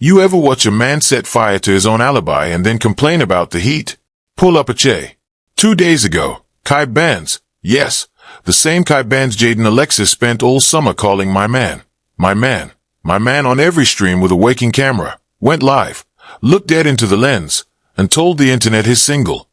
You ever watch a man set fire to his own alibi and then complain about the heat? Pull up a che. 2 days ago, Bandz, yes, the same Bandz Jaidyn Alexis spent all summer calling my man on every stream with a waking camera, went live, looked dead into the lens, and told the internet he's single,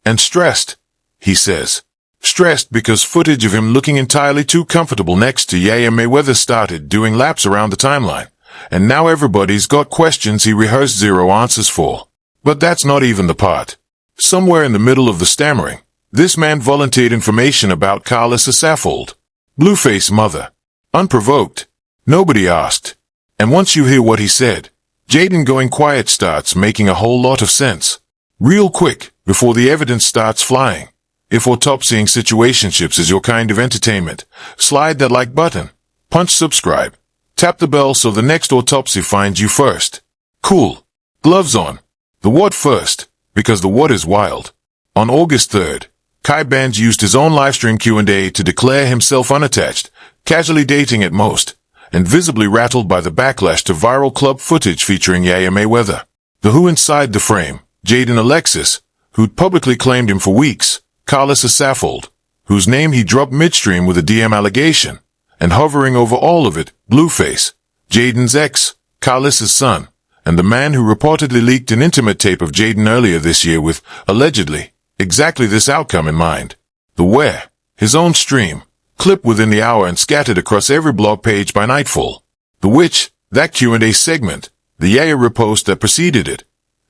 and stressed, he says. Stressed because footage of him looking entirely too comfortable next to Yaya Mayweather started doing laps around the timeline, and now everybody's got questions he rehearsed zero answers for. But that's not even the part. Somewhere in the middle of the stammering, this man volunteered information about Karlissa Saffold, Blueface mother. Unprovoked. Nobody asked. And once you hear what he said, Jaidyn going quiet starts making a whole lot of sense. Real quick, before the evidence starts flying. If autopsying situationships is your kind of entertainment, slide that like button, punch subscribe, tap the bell so the next autopsy finds you first. Cool. Gloves on. The what first, because the what is wild. On August 3rd, Bandz used his own livestream Q&A to declare himself unattached, casually dating at most, and visibly rattled by the backlash to viral club footage featuring Yaya Mayweather. The who inside the frame, Jaidyn Alexis, who'd publicly claimed him for weeks, Karlissa Saffold, whose name he dropped midstream with a DM allegation, and hovering over all of it, Blueface, Jaidyn's ex, Karlissa's son, and the man who reportedly leaked an intimate tape of Jaidyn earlier this year with, allegedly, exactly this outcome in mind. The where, his own stream, clip within the hour and scattered across every blog page by nightfall. The which, that Q&A segment, the Yaya repost that preceded it,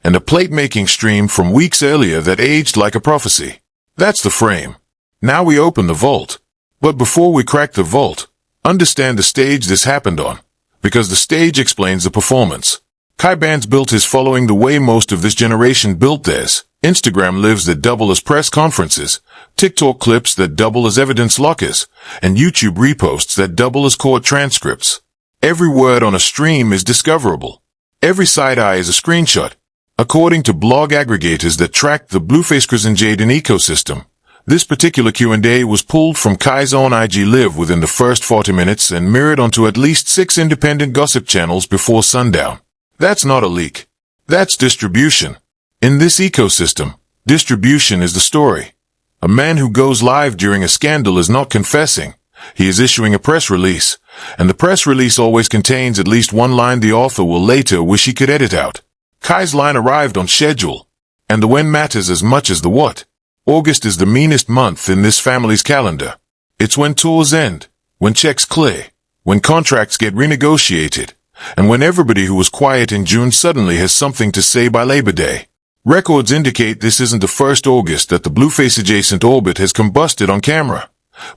and a plate-making stream from weeks earlier that aged like a prophecy. That's the frame. Now we open the vault. But before we crack the vault, understand the stage this happened on, because the stage explains the performance. Bandz built his following the way most of this generation built theirs. Instagram lives that double as press conferences, TikTok clips that double as evidence lockers, and YouTube reposts that double as court transcripts. Every word on a stream is discoverable. Every side eye is a screenshot. According to blog aggregators that track the Blueface and Jaidyn ecosystem, this particular Q&A was pulled from Kai's own IG Live within the first 40 minutes and mirrored onto at least 6 independent gossip channels before sundown. That's not a leak. That's distribution. In this ecosystem, distribution is the story. A man who goes live during a scandal is not confessing. He is issuing a press release, and the press release always contains at least one line the author will later wish he could edit out. Kai's line arrived on schedule, and the when matters as much as the what. August is the meanest month in this family's calendar. It's when tours end, when checks clear, when contracts get renegotiated, and when everybody who was quiet in June suddenly has something to say by Labor Day. Records indicate this isn't the first August that the Blueface-adjacent orbit has combusted on camera.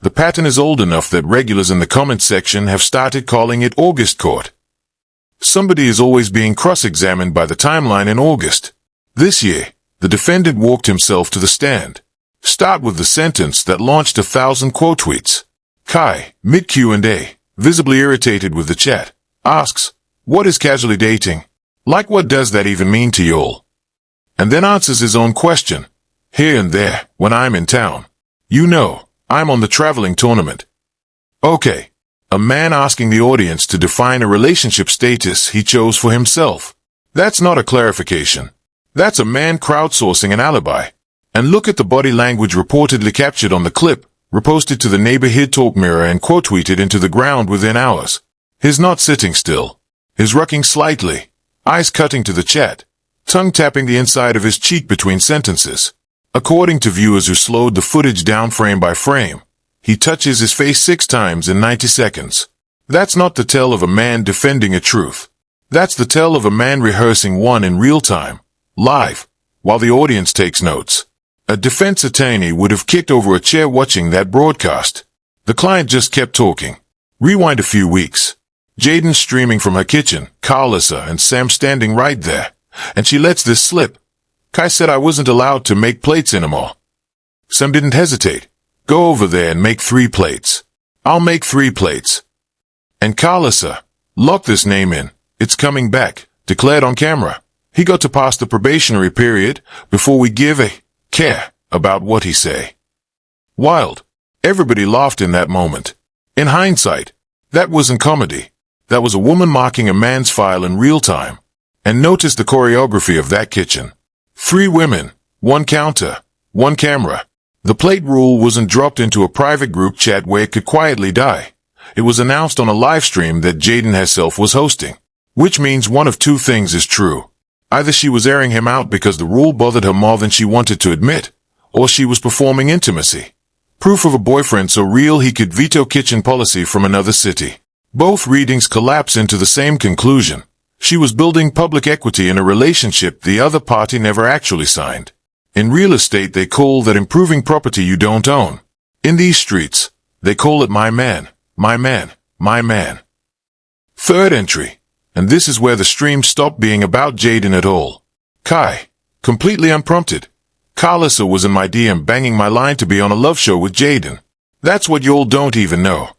The pattern is old enough that regulars in the comment section have started calling it August Court. Somebody is always being cross-examined by the timeline in August. This year, the defendant walked himself to the stand. Start with the sentence that launched 1,000 quote tweets. Kai, mid-Q&A, visibly irritated with the chat, asks, "What is casually dating? Like what does that even mean to y'all?" And then answers his own question. Here and there, when I'm in town. You know, I'm on the traveling tournament. Okay. A man asking the audience to define a relationship status he chose for himself. That's not a clarification. That's a man crowdsourcing an alibi. And look at the body language reportedly captured on the clip, reposted to the neighborhood talk mirror and quote tweeted into the ground within hours. He's not sitting still. He's rocking slightly, eyes cutting to the chat, tongue tapping the inside of his cheek between sentences. According to viewers who slowed the footage down frame by frame, he touches his face 6 times in 90 seconds. That's not the tell of a man defending a truth. That's the tell of a man rehearsing one in real time, live, while the audience takes notes. A defense attorney would have kicked over a chair watching that broadcast. The client just kept talking. Rewind a few weeks. Jaidyn streaming from her kitchen, Karlissa and Sam standing right there, and she lets this slip. Kai said I wasn't allowed to make plates anymore. Sam didn't hesitate. Go over there and make 3 plates. I'll make 3 plates. And Karlissa, lock this name in. It's coming back, declared on camera. He got to pass the probationary period before we give a care about what he say. Wild. Everybody laughed in that moment. In hindsight, that wasn't comedy. That was a woman marking a man's file in real time. And notice the choreography of that kitchen. 3 women, 1 counter, 1 camera. The plate rule wasn't dropped into a private group chat where it could quietly die. It was announced on a live stream that Jaidyn herself was hosting. Which means one of 2 things is true. Either she was airing him out because the rule bothered her more than she wanted to admit, or she was performing intimacy. Proof of a boyfriend so real he could veto kitchen policy from another city. Both readings collapse into the same conclusion. She was building public equity in a relationship the other party never actually signed. In real estate they call that improving property you don't own. In these streets, they call it my man, my man, my man. Third entry. And this is where the stream stopped being about Jaidyn at all. Kai. Completely unprompted. Karlissa was in my DM banging my line to be on a love show with Jaidyn. That's what y'all don't even know.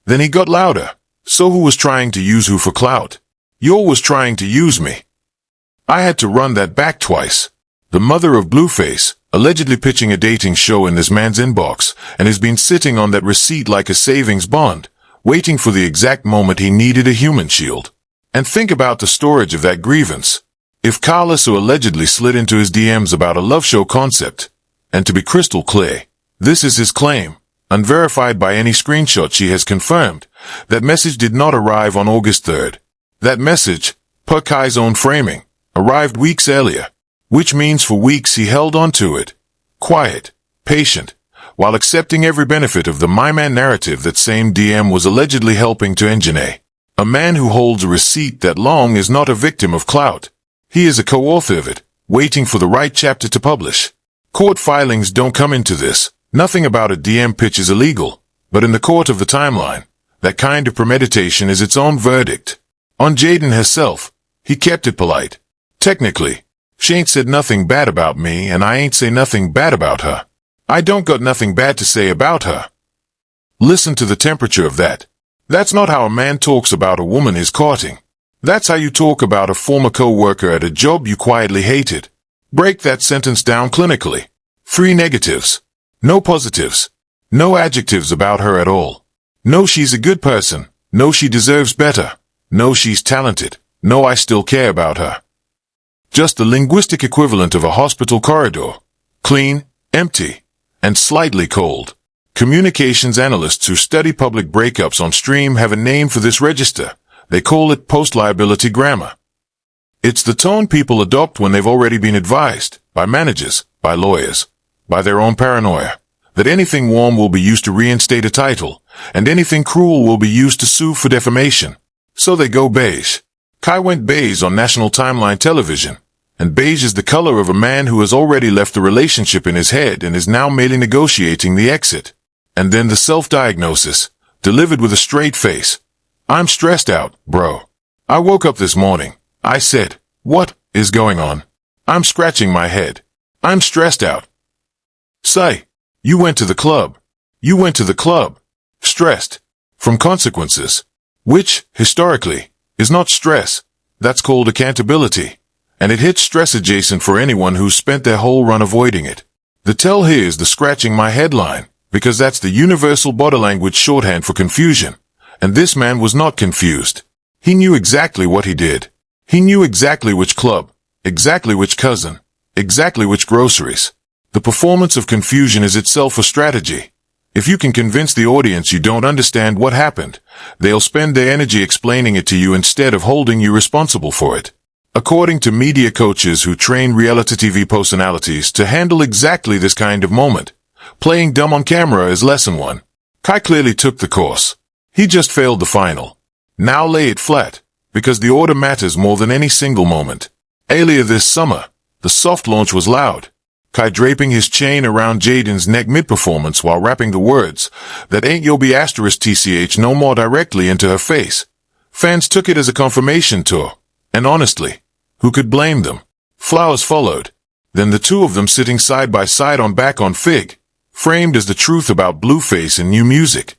Then he got louder. So who was trying to use who for clout? Y'all was trying to use me. I had to run that back twice. The mother of Blueface, allegedly pitching a dating show in this man's inbox, and has been sitting on that receipt like a savings bond, waiting for the exact moment he needed a human shield. And think about the storage of that grievance. If Karlissa allegedly slid into his DMs about a love show concept, and to be crystal clear, this is his claim, unverified by any screenshot she has confirmed, that message did not arrive on August 3rd. That message, per Kai's own framing, arrived weeks earlier, which means for weeks he held on to it, quiet, patient, while accepting every benefit of the my man narrative that same DM was allegedly helping to engineer. A man who holds a receipt that long is not a victim of clout. He is a co-author of it, waiting for the right chapter to publish. Court filings don't come into this. Nothing about a DM pitch is illegal. But in the court of the timeline, that kind of premeditation is its own verdict. On Jaidyn herself, he kept it polite. Technically, she ain't said nothing bad about me and I ain't say nothing bad about her. I don't got nothing bad to say about her. Listen to the temperature of that. That's not how a man talks about a woman he's courting. That's how you talk about a former co-worker at a job you quietly hated. Break that sentence down clinically. 3 negatives. No positives. No adjectives about her at all. No, she's a good person. No, she deserves better. No, she's talented. No, I still care about her. Just the linguistic equivalent of a hospital corridor. Clean, empty, and slightly cold. Communications analysts who study public breakups on stream have a name for this register. They call it post-liability grammar. It's the tone people adopt when they've already been advised, by managers, by lawyers, by their own paranoia, that anything warm will be used to reinstate a title, and anything cruel will be used to sue for defamation. So they go beige. Kai went beige on national timeline television, and beige is the color of a man who has already left the relationship in his head and is now merely negotiating the exit. And then the self-diagnosis, delivered with a straight face. I'm stressed out, bro. I woke up this morning. I said, what is going on? I'm scratching my head. I'm stressed out. Say, you went to the club. You went to the club. Stressed. From consequences. Which, historically, is not stress. That's called accountability. And it hits stress adjacent for anyone who's spent their whole run avoiding it. The tell here is the scratching my head line, because that's the universal body language shorthand for confusion. And this man was not confused. He knew exactly what he did. He knew exactly which club, exactly which cousin, exactly which groceries. The performance of confusion is itself a strategy. If you can convince the audience you don't understand what happened, they'll spend their energy explaining it to you instead of holding you responsible for it. According to media coaches who train reality TV personalities to handle exactly this kind of moment, playing dumb on camera is lesson 1. Kai clearly took the course. He just failed the final. Now lay it flat, because the order matters more than any single moment. Earlier this summer, the soft launch was loud. Kai draping his chain around Jaidyn's neck mid-performance while rapping the words, that ain't yo be asterisk TCH no more directly into her face. Fans took it as a confirmation tour. And honestly, who could blame them? Flowers followed. Then the 2 of them sitting side by side on back on Fig, framed as the truth about Blueface and new music.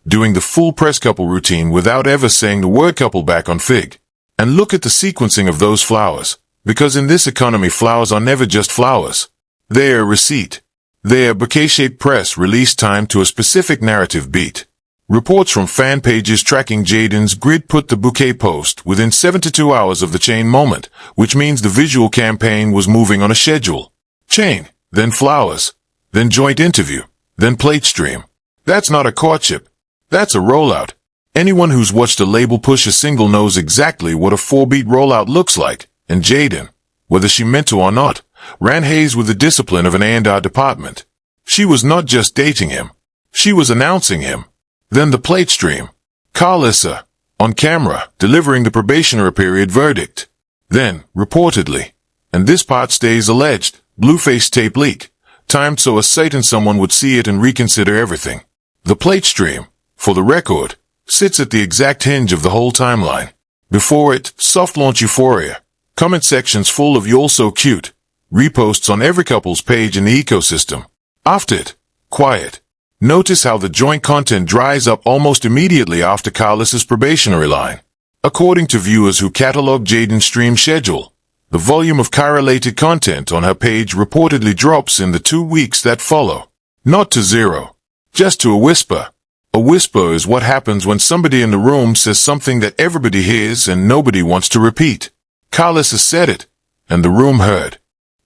Doing the full press couple routine without ever saying the word couple back on Fig. And look at the sequencing of those flowers, because in this economy flowers are never just flowers. They're a receipt. They're bouquet-shaped press release time to a specific narrative beat. Reports from fan pages tracking Jaidyn's grid put the bouquet post within 72 hours of the chain moment, which means the visual campaign was moving on a schedule. Chain, then flowers, then joint interview, then plate stream. That's not a courtship. That's a rollout. Anyone who's watched a label push a single knows exactly what a 4-beat rollout looks like, and Jaidyn, whether she meant to or not, ran haze with the discipline of an A&R department. She was not just dating him. She was announcing him. Then the plate stream. Karlissa, on camera, delivering the probationary period verdict. Then, reportedly, and this part stays alleged, Blueface tape leak, timed so a certain someone would see it and reconsider everything. The plate stream, for the record, sits at the exact hinge of the whole timeline. Before it, soft launch euphoria, comment sections full of "you're so cute," reposts on every couple's page in the ecosystem. After it, quiet. Notice how the joint content dries up almost immediately after Karlissa's probationary line. According to viewers who catalog Jaidyn's stream schedule, the volume of Kai-related content on her page reportedly drops in the 2 weeks that follow. Not to zero, just to a whisper. A whisper is what happens when somebody in the room says something that everybody hears and nobody wants to repeat. Karlissa said it, and the room heard.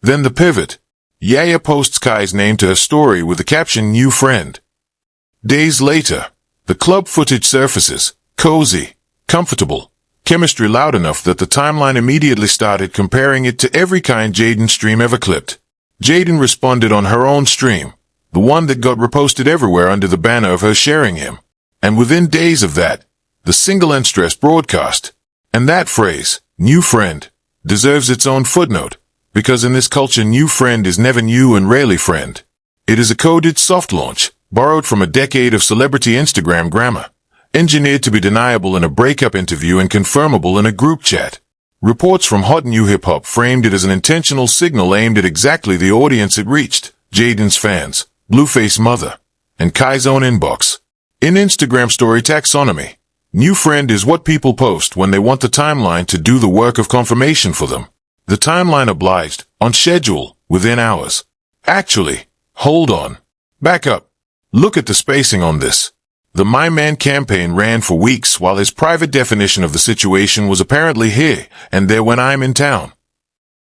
Then the pivot. Yaya posts Kai's name to her story with the caption "New Friend." Days later, the club footage surfaces, cozy, comfortable, chemistry loud enough that the timeline immediately started comparing it to every kind Jaidyn stream ever clipped. Jaidyn responded on her own stream, the one that got reposted everywhere under the banner of her sharing him. And within days of that, the single and stress broadcast. And that phrase, "new friend," deserves its own footnote, because in this culture new friend is never new and rarely friend. It is a coded soft launch, borrowed from a decade of celebrity Instagram grammar, engineered to be deniable in a breakup interview and confirmable in a group chat. Reports from Hot New Hip Hop framed it as an intentional signal aimed at exactly the audience it reached, Jaidyn's fans, Blueface mother, and Kai's own inbox. In Instagram story taxonomy, new friend is what people post when they want the timeline to do the work of confirmation for them. The timeline obliged, on schedule, within hours. Actually, hold on. Back up. Look at the spacing on this. The My Man campaign ran for weeks while his private definition of the situation was apparently here and there when I'm in town.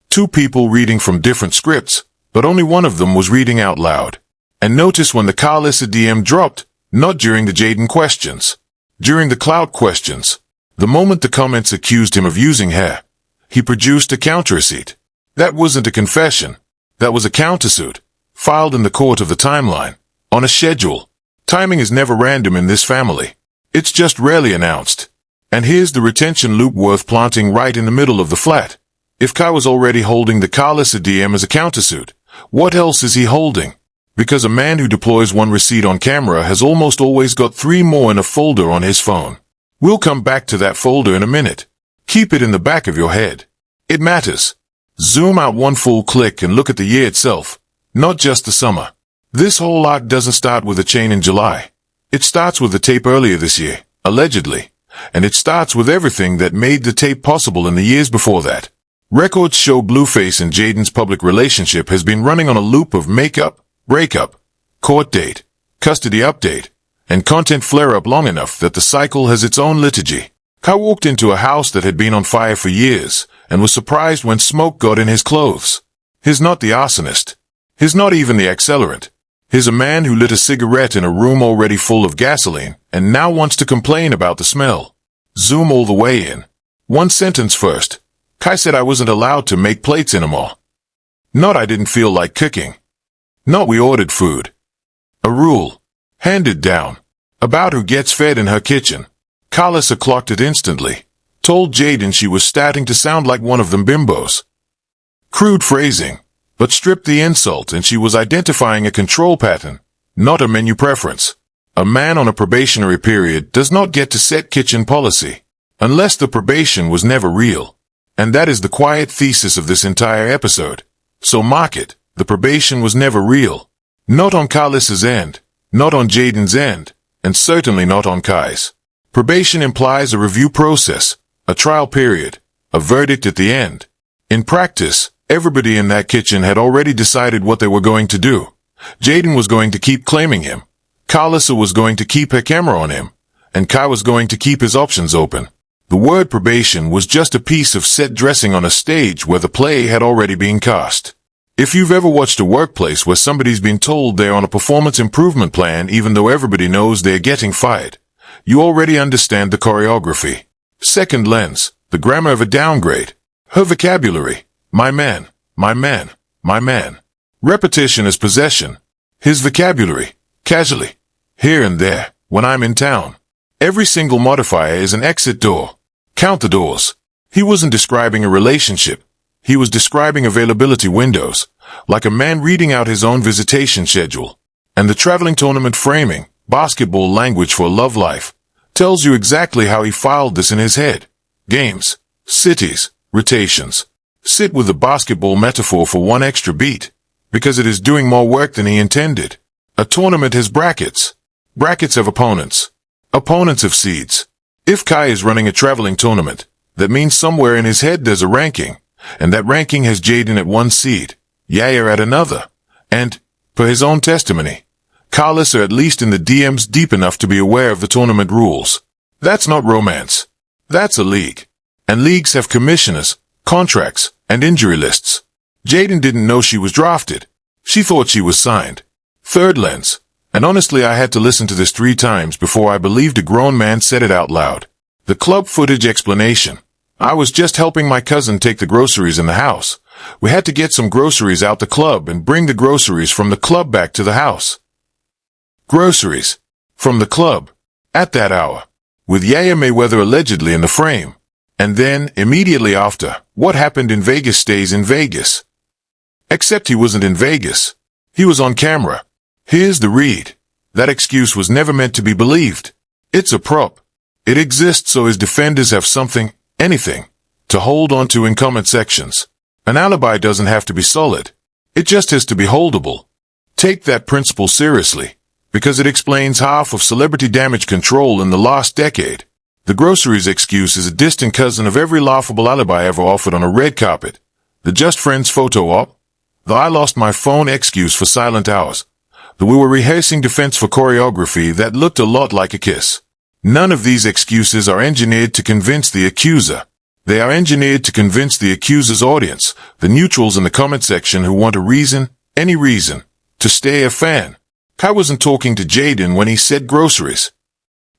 2 people reading from different scripts, but only one of them was reading out loud. And notice when the Karlissa DM dropped, not during the Jaidyn questions. During the clout questions. The moment the comments accused him of using her, he produced a counter-receipt. That wasn't a confession. That was a countersuit, filed in the court of the timeline, on a schedule. Timing is never random in this family. It's just rarely announced. And here's the retention loop worth planting right in the middle of the flat. If Kai was already holding the Karlissa DM as a countersuit, what else is he holding? Because a man who deploys one receipt on camera has almost always got 3 more in a folder on his phone. We'll come back to that folder in a minute. Keep it in the back of your head. It matters. Zoom out 1 full click and look at the year itself, not just the summer. This whole arc doesn't start with a chain in July. It starts with the tape earlier this year, allegedly. And it starts with everything that made the tape possible in the years before that. Records show Blueface and Jaidyn's public relationship has been running on a loop of makeup, breakup, court date, custody update, and content flare-up long enough that the cycle has its own liturgy. Kai walked into a house that had been on fire for years and was surprised when smoke got in his clothes. He's not the arsonist. He's not even the accelerant. He's a man who lit a cigarette in a room already full of gasoline and now wants to complain about the smell. Zoom all the way in. 1 sentence first. Kai said I wasn't allowed to make plates anymore. Not I didn't feel like cooking. Not we ordered food. A rule. Handed down. About who gets fed in her kitchen. Karlissa clocked it instantly. Told Jaidyn she was starting to sound like one of them bimbos. Crude phrasing, but stripped the insult and she was identifying a control pattern, not a menu preference. A man on a probationary period does not get to set kitchen policy, unless the probation was never real. And that is the quiet thesis of this entire episode. So mark it, the probation was never real. Not on Karlissa's end, not on Jaidyn's end, and certainly not on Kai's. Probation implies a review process, a trial period, a verdict at the end. In practice, everybody in that kitchen had already decided what they were going to do. Jaidyn was going to keep claiming him, Karlissa was going to keep her camera on him, and Kai was going to keep his options open. The word probation was just a piece of set dressing on a stage where the play had already been cast. If you've ever watched a workplace where somebody's been told they're on a performance improvement plan even though everybody knows they're getting fired, you already understand the choreography. Second lens, the grammar of a downgrade. Her vocabulary, my man, my man, my man. Repetition is possession. His vocabulary, casually, here and there, when I'm in town. Every single modifier is an exit door. Count the doors. He wasn't describing a relationship. He was describing availability windows, like a man reading out his own visitation schedule. And the traveling tournament framing, basketball language for love life, tells you exactly how he filed this in his head. Games, cities, rotations. Sit with the basketball metaphor for one extra beat, because it is doing more work than he intended. A tournament has brackets. Brackets have opponents. Opponents have seeds. If Kai is running a traveling tournament, that means somewhere in his head there's a ranking, and that ranking has Jaidyn at one seed, Yaya at another, and, per his own testimony, Karlissa at least in the DMs deep enough to be aware of the tournament rules. That's not romance. That's a league. And leagues have commissioners, contracts, and injury lists. Jaidyn didn't know she was drafted. She thought she was signed. Third lens. And honestly, I had to listen to this 3 times before I believed a grown man said it out loud. The club footage explanation. I was just helping my cousin take the groceries in the house. We had to get some groceries out the club and bring the groceries from the club back to the house. Groceries. From the club. At that hour. With Yaya Mayweather allegedly in the frame. And then, immediately after, what happened in Vegas stays in Vegas. Except he wasn't in Vegas. He was on camera. Here's the read. That excuse was never meant to be believed. It's a prop. It exists so his defenders have something, anything, to hold on to in comment sections. An alibi doesn't have to be solid. It just has to be holdable. Take that principle seriously, because it explains half of celebrity damage control in the last decade. The groceries excuse is a distant cousin of every laughable alibi ever offered on a red carpet. The just friends photo op. The I lost my phone excuse for silent hours. The we were rehearsing defense for choreography that looked a lot like a kiss. None of these excuses are engineered to convince the accuser. They are engineered to convince the accuser's audience, the neutrals in the comment section who want a reason, any reason, to stay a fan. Kai wasn't talking to Jaidyn when he said groceries.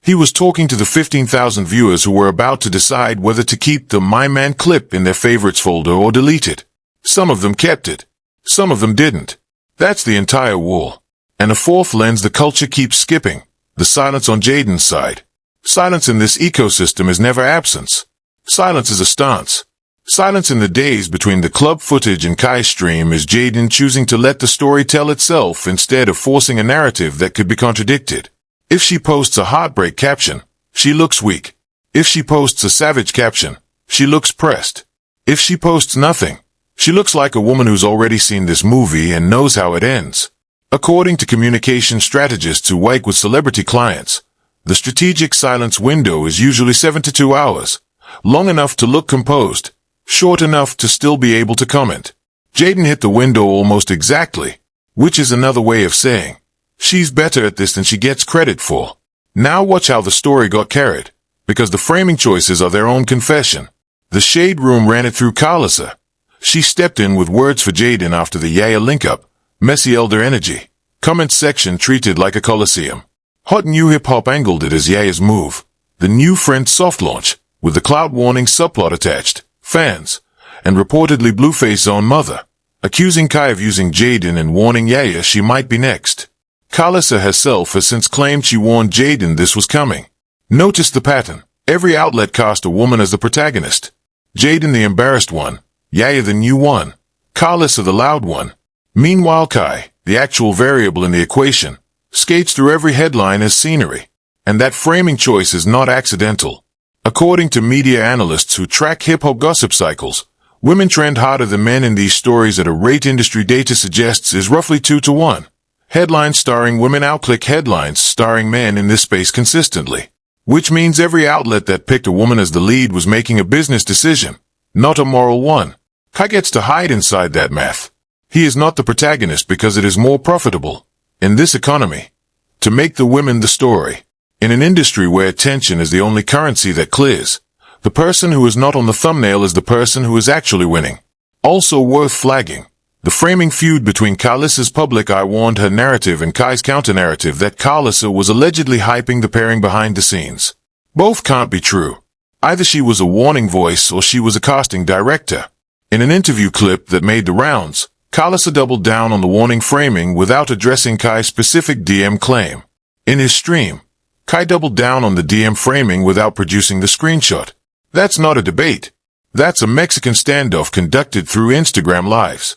He was talking to the 15,000 viewers who were about to decide whether to keep the My Man clip in their favorites folder or delete it. Some of them kept it. Some of them didn't. That's the entire wall. And a fourth lens the culture keeps skipping, the silence on Jaidyn's side. Silence in this ecosystem is never absence. Silence is a stance. Silence in the days between the club footage and Kai's stream is Jaidyn choosing to let the story tell itself instead of forcing a narrative that could be contradicted. If she posts a heartbreak caption, she looks weak. If she posts a savage caption, she looks pressed. If she posts nothing, she looks like a woman who's already seen this movie and knows how it ends. According to communication strategists who work with celebrity clients, the strategic silence window is usually 72 hours, long enough to look composed, short enough to still be able to comment. Jaidyn hit the window almost exactly, which is another way of saying, she's better at this than she gets credit for. Now watch how the story got carried, because the framing choices are their own confession. The shade room ran it through Karlissa. She stepped in with words for Jaidyn after the Yaya link-up. Messy elder energy. Comment section treated like a coliseum. Hot new hip-hop angled it as Yaya's move. The new Friends soft launch, with the clout warning subplot attached. Fans. And reportedly Blueface's own mother. Accusing Kai of using Jaidyn and warning Yaya she might be next. Karlissa herself has since claimed she warned Jaidyn this was coming. Notice the pattern. Every outlet cast a woman as the protagonist. Jaidyn the embarrassed one. Yaya the new one. Karlissa the loud one. Meanwhile Kai, the actual variable in the equation, skates through every headline as scenery. And that framing choice is not accidental. According to media analysts who track hip-hop gossip cycles, women trend harder than men in these stories at a rate industry data suggests is roughly 2 to 1. Headlines starring women outclick headlines starring men in this space consistently. Which means every outlet that picked a woman as the lead was making a business decision, not a moral one. Kai gets to hide inside that math. He is not the protagonist because it is more profitable. In this economy, to make the women the story. In an industry where attention is the only currency that clears, the person who is not on the thumbnail is the person who is actually winning. Also worth flagging, the framing feud between Karlissa's public eye warned her narrative and Kai's counter-narrative that Karlissa was allegedly hyping the pairing behind the scenes. Both can't be true. Either she was a warning voice or she was a casting director. In an interview clip that made the rounds, Karlissa doubled down on the warning framing without addressing Kai's specific DM claim. In his stream, Kai doubled down on the DM framing without producing the screenshot. That's not a debate. That's a Mexican standoff conducted through Instagram Lives.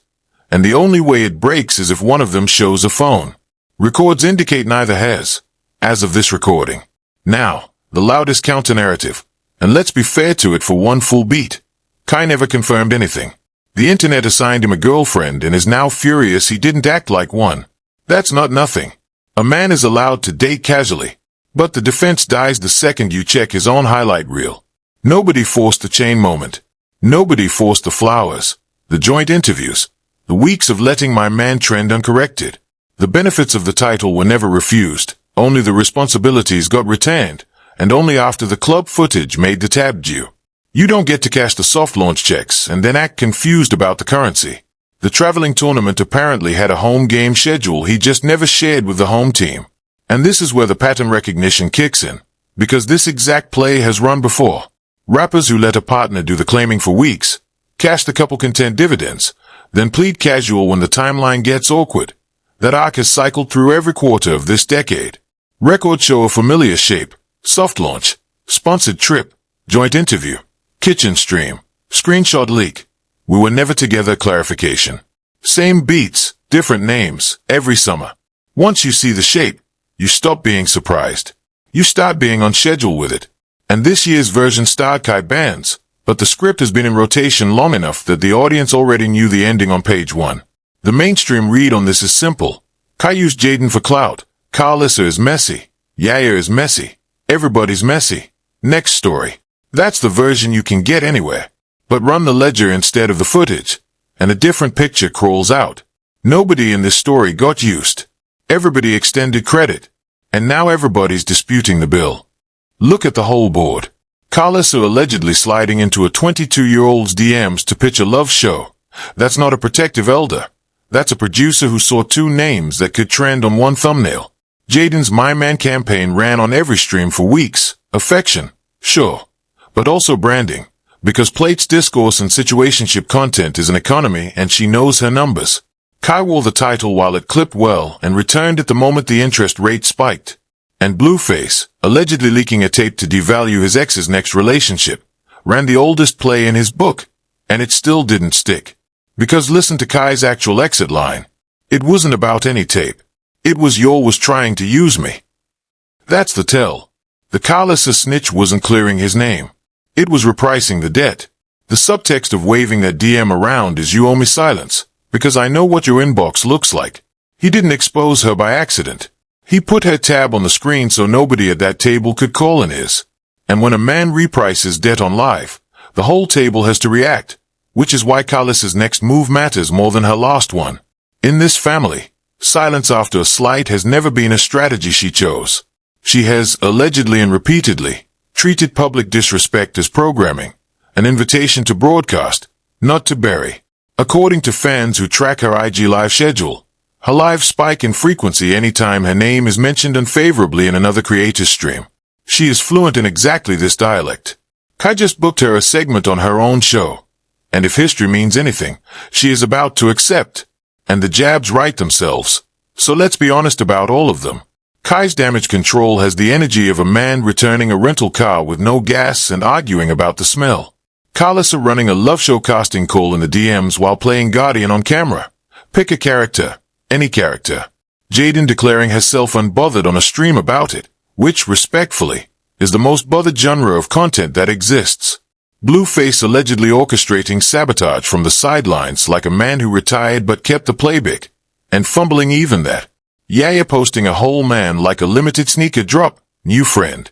And the only way it breaks is if one of them shows a phone. Records indicate neither has, as of this recording. Now, the loudest counter-narrative. And let's be fair to it for one full beat. Kai never confirmed anything. The internet assigned him a girlfriend and is now furious he didn't act like one. That's not nothing. A man is allowed to date casually. But the defense dies the second you check his own highlight reel. Nobody forced the chain moment. Nobody forced the flowers, the joint interviews, the weeks of letting my man trend uncorrected. The benefits of the title were never refused, only the responsibilities got retained, and only after the club footage made the tab due. You don't get to cash the soft launch checks and then act confused about the currency. The traveling tournament apparently had a home game schedule he just never shared with the home team. And this is where the pattern recognition kicks in, because this exact play has run before. Rappers who let a partner do the claiming for weeks, cash the couple content dividends, then plead casual when the timeline gets awkward. That arc has cycled through every quarter of this decade. Records show a familiar shape: soft launch, sponsored trip, joint interview, kitchen stream, screenshot leak. We were never together clarification. Same beats, different names, every summer. Once you see the shape, you stop being surprised. You start being on schedule with it. And this year's version starred Bandz, but the script has been in rotation long enough that the audience already knew the ending on page 1. The mainstream read on this is simple. Kai used Jaidyn for clout. Karlissa is messy. Yaya is messy. Everybody's messy. Next story. That's the version you can get anywhere. But run the ledger instead of the footage, and a different picture crawls out. Nobody in this story got used. Everybody extended credit. And now everybody's disputing the bill. Look at the whole board. Karlissa allegedly sliding into a 22-year-old's DMs to pitch a love show. That's not a protective elder. That's a producer who saw two names that could trend on one thumbnail. Jaidyn's My Man campaign ran on every stream for weeks. Affection, sure. But also branding. Because Plate's discourse and situationship content is an economy and she knows her numbers. Kai wore the title while it clipped well and returned at the moment the interest rate spiked. And Blueface, allegedly leaking a tape to devalue his ex's next relationship, ran the oldest play in his book, and it still didn't stick. Because listen to Kai's actual exit line. It wasn't about any tape. It was "you was trying to use me." That's the tell. The Karlissa snitch wasn't clearing his name. It was repricing the debt. The subtext of waving that DM around is "you owe me silence, because I know what your inbox looks like." He didn't expose her by accident. He put her tab on the screen so nobody at that table could call in his. And when a man reprices debt on live, the whole table has to react, which is why Karlissa's next move matters more than her last one. In this family, silence after a slight has never been a strategy she chose. She has, allegedly and repeatedly, treated public disrespect as programming, an invitation to broadcast, not to bury. According to fans who track her IG live schedule, her lives spike in frequency anytime her name is mentioned unfavorably in another creator's stream. She is fluent in exactly this dialect. Kai just booked her a segment on her own show. And if history means anything, she is about to accept. And the jabs write themselves. So let's be honest about all of them. Kai's damage control has the energy of a man returning a rental car with no gas and arguing about the smell. Karlissa running a love show casting call in the DMs while playing Guardian on camera. Pick a character. Any character. Jaidyn declaring herself unbothered on a stream about it, which, respectfully, is the most bothered genre of content that exists. Blueface allegedly orchestrating sabotage from the sidelines like a man who retired but kept the playbook, and fumbling even that. Yaya posting a whole man like a limited sneaker drop, new friend.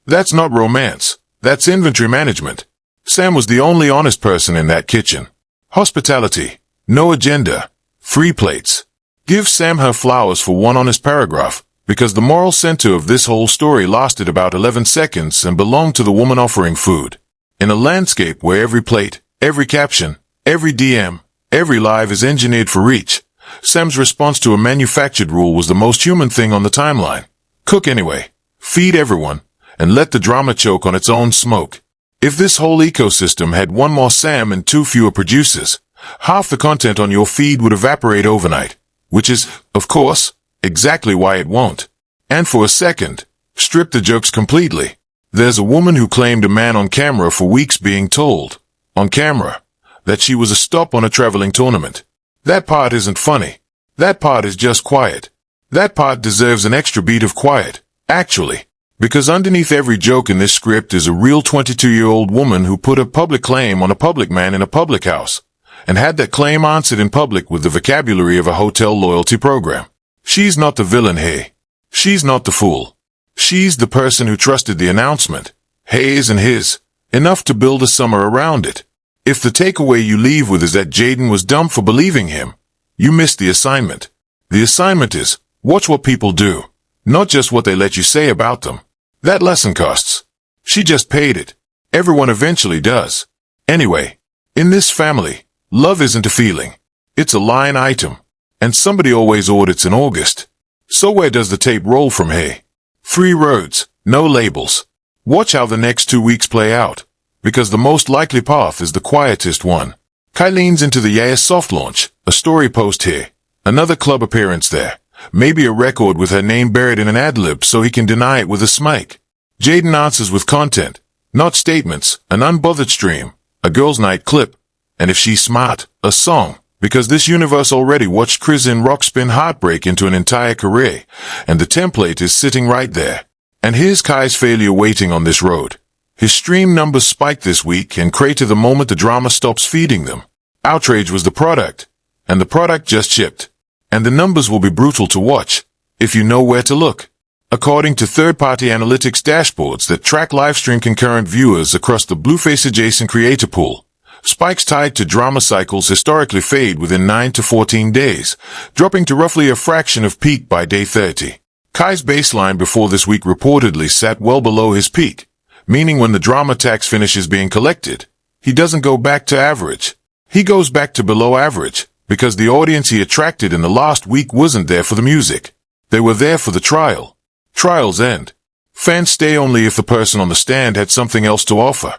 That's not romance, that's inventory management. Sam was the only honest person in that kitchen. Hospitality, no agenda. Free plates. Give Sam her flowers for one honest paragraph, because the moral center of this whole story lasted about 11 seconds and belonged to the woman offering food. In a landscape where every plate, every caption, every DM, every live is engineered for reach, Sam's response to a manufactured rule was the most human thing on the timeline. Cook anyway, feed everyone, and let the drama choke on its own smoke. If this whole ecosystem had one more Sam and two fewer producers, half the content on your feed would evaporate overnight, which is, of course, exactly why it won't. And for a second, strip the jokes completely. There's a woman who claimed a man on camera for weeks being told, on camera, that she was a stop on a traveling tournament. That part isn't funny. That part is just quiet. That part deserves an extra beat of quiet, actually. Because underneath every joke in this script is a real 22-year-old woman who put a public claim on a public man in a public house, and had that claim answered in public with the vocabulary of a hotel loyalty program. She's not the villain, hey. She's not the fool. She's the person who trusted the announcement, his and his, enough to build a summer around it. If the takeaway you leave with is that Jaidyn was dumb for believing him, you missed the assignment. The assignment is, watch what people do, not just what they let you say about them. That lesson costs. She just paid it. Everyone eventually does. Anyway, in this family, love isn't a feeling. It's a line item. And somebody always audits in August. So where does the tape roll from, hey? 3 roads, no labels. Watch how the next 2 weeks play out, because the most likely path is the quietest one. Kai leans into the Yaya soft launch, a story post here, another club appearance there, maybe a record with her name buried in an ad-lib so he can deny it with a smike. Jaidyn answers with content, not statements, an unbothered stream, a girls' night clip, and if she's smart, a song. Because this universe already watched Chris in rock spin heartbreak into an entire career, and the template is sitting right there. And here's Kai's failure waiting on this road. His stream numbers spike this week and crater the moment the drama stops feeding them. Outrage was the product, and the product just shipped. And the numbers will be brutal to watch, if you know where to look. According to third-party analytics dashboards that track livestream concurrent viewers across the Blueface adjacent creator pool, spikes tied to drama cycles historically fade within 9 to 14 days, dropping to roughly a fraction of peak by day 30. Kai's baseline before this week reportedly sat well below his peak, meaning when the drama tax finishes being collected, he doesn't go back to average. He goes back to below average, because the audience he attracted in the last week wasn't there for the music. They were there for the trial. Trials end. Fans stay only if the person on the stand had something else to offer.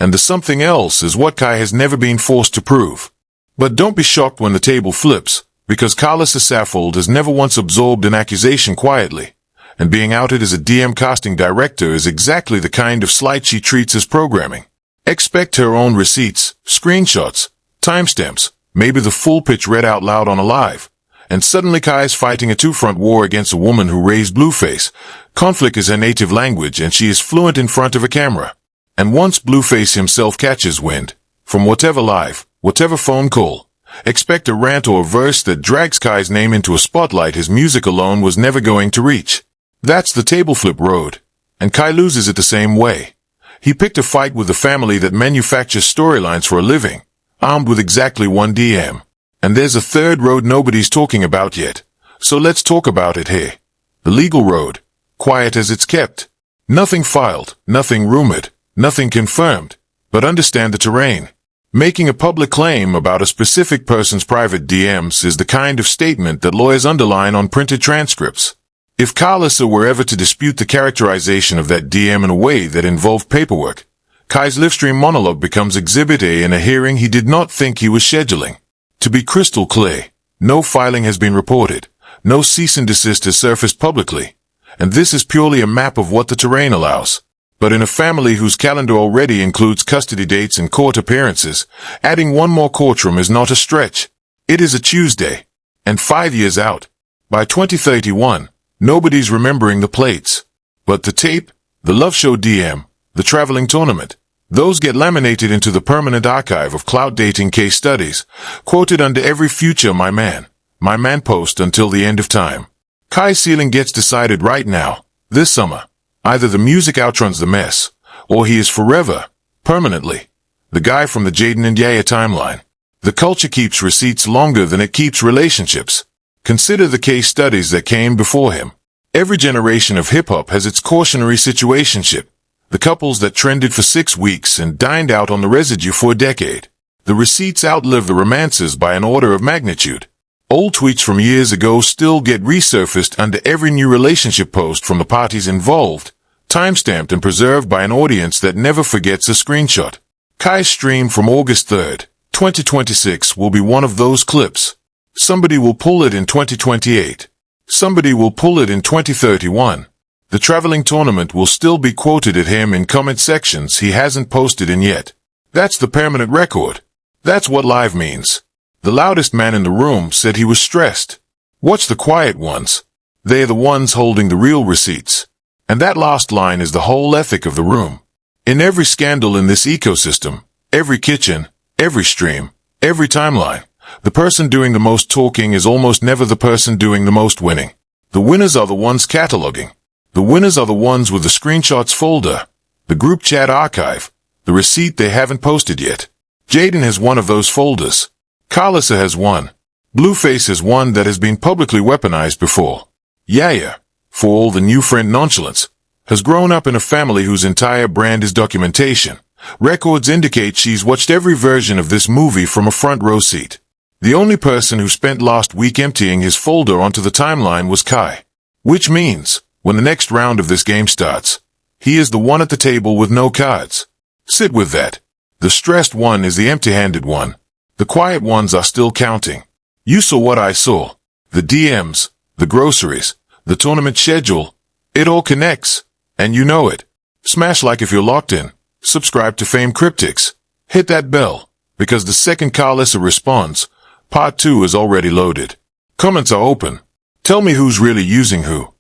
And the something else is what Kai has never been forced to prove. But don't be shocked when the table flips, because Karlissa Saffold has never once absorbed an accusation quietly, and being outed as a DM casting director is exactly the kind of slight she treats as programming. Expect her own receipts, screenshots, timestamps, maybe the full pitch read out loud on a live, and suddenly Kai is fighting a two-front war against a woman who raised Blueface. Conflict is her native language and she is fluent in front of a camera. And once Blueface himself catches wind, from whatever live, whatever phone call, expect a rant or a verse that drags Kai's name into a spotlight his music alone was never going to reach. That's the table flip road. And Kai loses it the same way. He picked a fight with the family that manufactures storylines for a living, armed with exactly one DM. And there's a third road nobody's talking about yet. So let's talk about it here. The legal road. Quiet as it's kept. Nothing filed, nothing rumored. Nothing confirmed, but understand the terrain. Making a public claim about a specific person's private DMs is the kind of statement that lawyers underline on printed transcripts. If Karlissa were ever to dispute the characterization of that DM in a way that involved paperwork, Kai's livestream monologue becomes Exhibit A in a hearing he did not think he was scheduling. To be crystal clear, no filing has been reported, no cease and desist has surfaced publicly, and this is purely a map of what the terrain allows. But in a family whose calendar already includes custody dates and court appearances, adding one more courtroom is not a stretch. It is a Tuesday. And 5 years out. By 2031, nobody's remembering the plates. But the tape, the love show DM, the traveling tournament, those get laminated into the permanent archive of clout dating case studies, quoted under every future my man post until the end of time. Kai's ceiling gets decided right now, this summer. Either the music outruns the mess, or he is forever, permanently, the guy from the Jaidyn and Yaya timeline. The culture keeps receipts longer than it keeps relationships. Consider the case studies that came before him. Every generation of hip-hop has its cautionary situationship. The couples that trended for 6 weeks and dined out on the residue for a decade. The receipts outlive the romances by an order of magnitude. Old tweets from years ago still get resurfaced under every new relationship post from the parties involved, timestamped and preserved by an audience that never forgets a screenshot. Kai's stream from August 3rd, 2026 will be one of those clips. Somebody will pull it in 2028. Somebody will pull it in 2031. The traveling tournament will still be quoted at him in comment sections he hasn't posted in yet. That's the permanent record. That's what live means. The loudest man in the room said he was stressed. Watch the quiet ones. They are the ones holding the real receipts. And that last line is the whole ethic of the room. In every scandal in this ecosystem, every kitchen, every stream, every timeline, the person doing the most talking is almost never the person doing the most winning. The winners are the ones cataloging. The winners are the ones with the screenshots folder, the group chat archive, the receipt they haven't posted yet. Jaidyn has one of those folders. Karlissa has one. Blueface has one that has been publicly weaponized before. Yaya, for all the new friend nonchalance, has grown up in a family whose entire brand is documentation. Records indicate she's watched every version of this movie from a front row seat. The only person who spent last week emptying his folder onto the timeline was Kai. Which means, when the next round of this game starts, he is the one at the table with no cards. Sit with that. The stressed one is the empty-handed one. The quiet ones are still counting. You saw what I saw. The DMs, the groceries, the tournament schedule. It all connects. And you know it. Smash like if you're locked in. Subscribe to Fame Cryptix. Hit that bell, because the second Karlissa responds, Part 2 is already loaded. Comments are open. Tell me who's really using who.